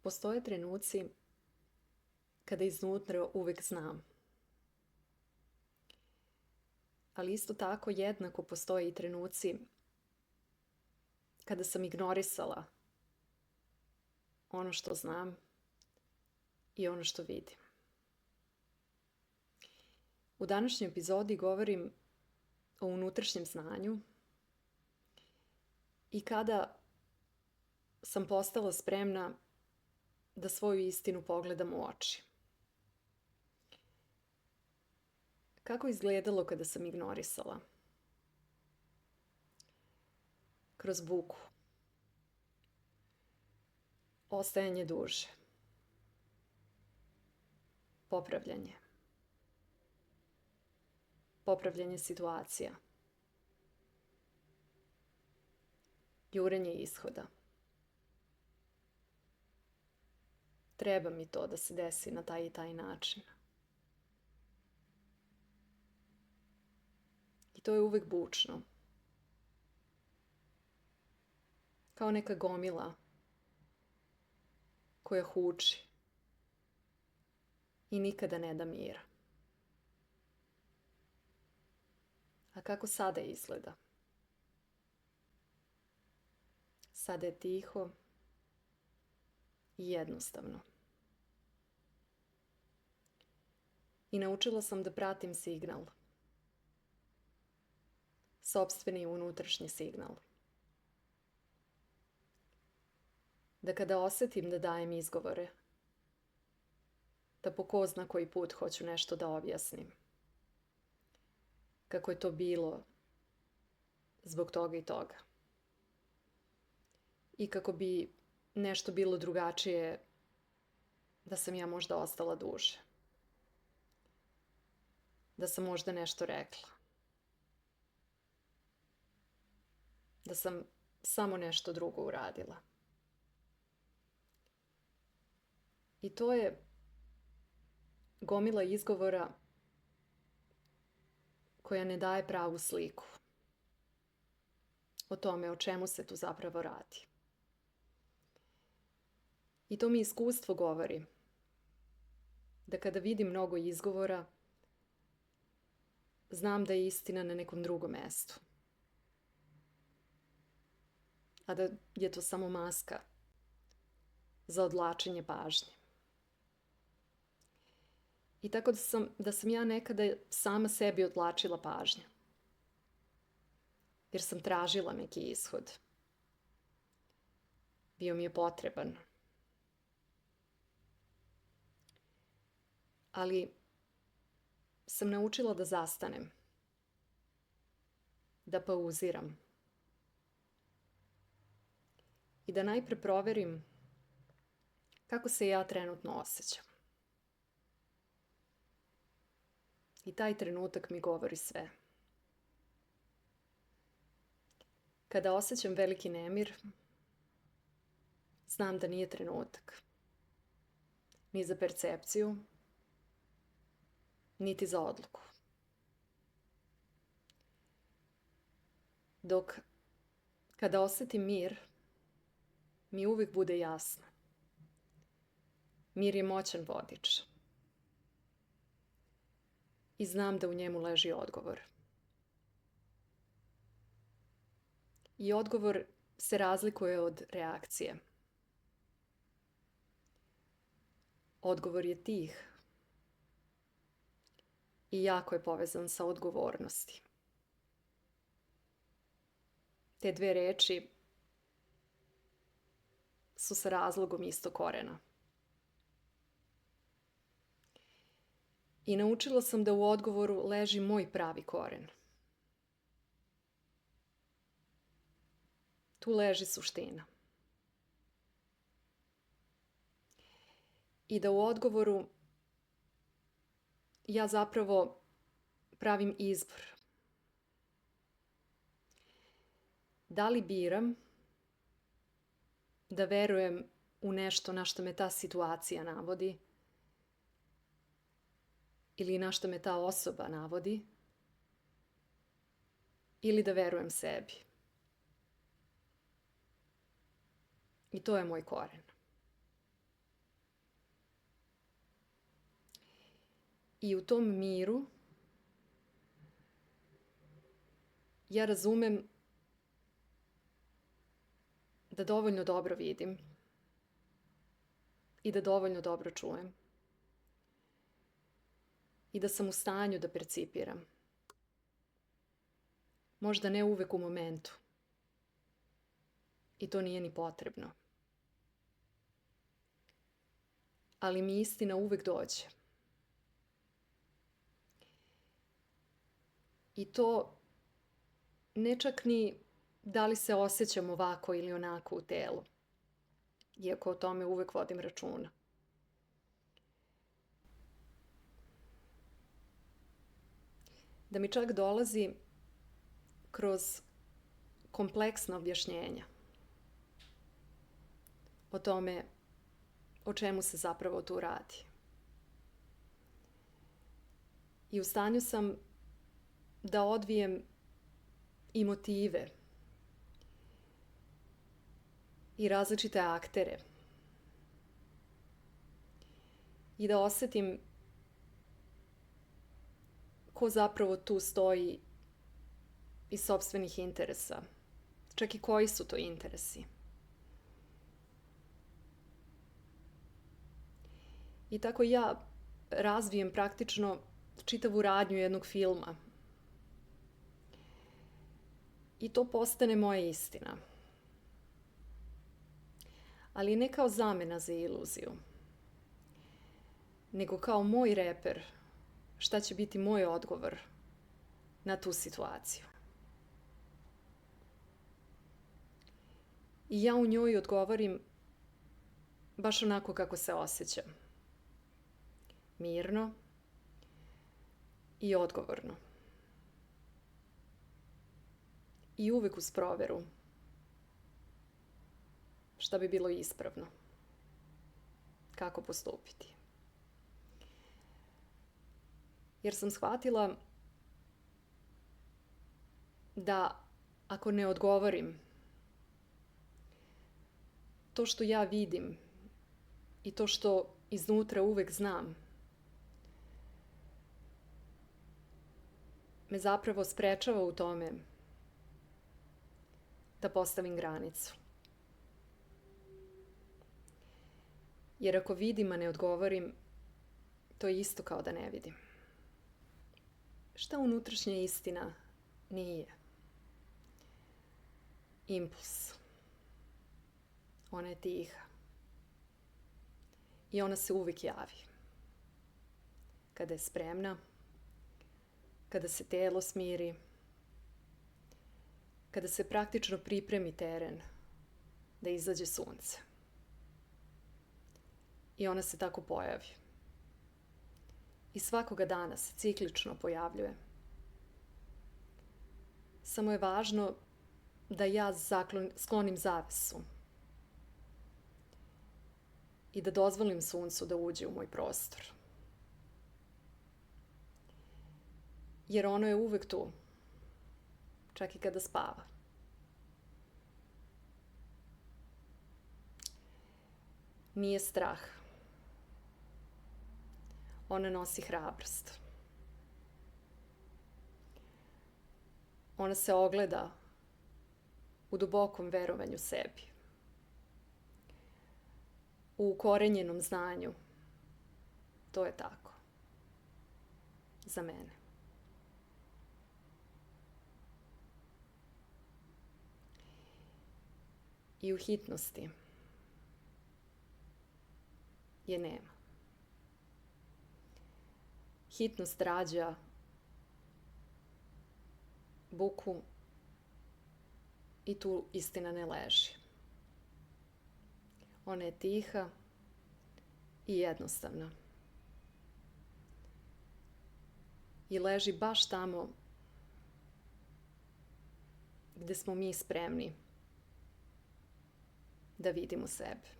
Postoje trenuci kada iznutra uvek znam. Ali isto tako jednako postoje i trenuci kada sam ignorisala ono što znam i ono što vidim. U današnjoj epizodi govorim o unutrašnjem znanju i kada sam postala spremna da svoju istinu pogledam u oči. Kako je izgledalo kada sam ignorisala? Kroz buku. Ostajanje duže. Popravljanje. Popravljanje situacija. Jurenje ishoda. Treba mi to da se desi na taj i taj način. I to je uvek bučno. Kao neka gomila koja huči i nikada ne da mira. A kako sada izgleda? Sada je tiho i jednostavno. I naučila sam da pratim signal. Sopstveni unutrašnji signal. Da kada osetim da dajem izgovore, da po ko zna koji put hoću nešto da objasnim. Kako je to bilo zbog toga i toga. I kako bi nešto bilo drugačije da sam ja možda ostala duže. Da sam možda nešto rekla. Da sam samo nešto drugo uradila. I to je gomila izgovora koja ne daje pravu sliku o tome o čemu se tu zapravo radi. I to mi iskustvo govori da kada vidim mnogo izgovora, znam da je istina na nekom drugom mestu. A da je to samo maska za odvlačenje pažnje. I tako da sam ja nekada sama sebi odvlačila pažnju. Jer sam tražila neki ishod. Bio mi je potreban. Ali sam naučila da zastanem. Da pauziram. I da najpre proverim kako se ja trenutno osjećam. I taj trenutak mi govori sve. Kada osjećam veliki nemir, znam da nije trenutak. Ni za percepciju, niti za odluku. Dok kada osjetim mir, mi uvijek bude jasno. Mir je moćan vodič. I znam da u njemu leži odgovor. I odgovor se razlikuje od reakcije. Odgovor je tih. I jako je povezan sa odgovornosti. Te dve reči su sa razlogom istog korena. I naučila sam da u odgovoru leži moj pravi koren. Tu leži suština. I da u odgovoru ja zapravo pravim izbor. Da li biram da verujem u nešto na što me ta situacija navodi ili na što me ta osoba navodi ili da verujem sebi. I to je moj koren. I u tom miru ja razumem da dovoljno dobro vidim i da dovoljno dobro čujem i da sam u stanju da percipiram. Možda ne uvek u momentu. I to nije ni potrebno. Ali mi istina uvek dođe. I to ne čak ni da li se osjećam ovako ili onako u telu, iako o tome uvek vodim računa. Da mi čak dolazi kroz kompleksna objašnjenja o tome o čemu se zapravo tu radi. I u stanju sam da odvijem i motive i različite aktere i da osetim ko zapravo tu stoji iz sopstvenih interesa, čak i koji su to interesi. I tako ja razvijem praktično čitavu radnju jednog filma. I to postane moja istina. Ali ne kao zamena za iluziju, nego kao moj reper šta će biti moj odgovor na tu situaciju. I ja u njoj odgovorim baš onako kako se osjećam. Mirno i odgovorno. I uvek uz proveru šta bi bilo ispravno. Kako postupiti. Jer sam shvatila da ako ne odgovorim, to što ja vidim i to što iznutra uvek znam, me zapravo sprečava u tome da postavim granicu. Jer ako vidim, a ne odgovorim, to je isto kao da ne vidim. Šta unutrašnja istina nije? Impuls. Ona je tiha. I ona se uvijek javi. Kada je spremna, kada se telo smiri, kada se praktično pripremi teren da izađe sunce. I ona se tako pojavi. I svakoga dana se ciklično pojavljuje. Samo je važno da ja sklonim zavesu i da dozvolim suncu da uđe u moj prostor. Jer ono je uvek tu, čak i kada spava. Nije strah. Ona nosi hrabrost. Ona se ogleda u dubokom verovanju sebi. U ukorenjenom znanju. To je tako. Za mene. I u hitnosti je nema. Hitnost rađa buku i tu istina ne leži. Ona je tiha i jednostavna. I leži baš tamo gde smo mi spremni da vidimo sebe.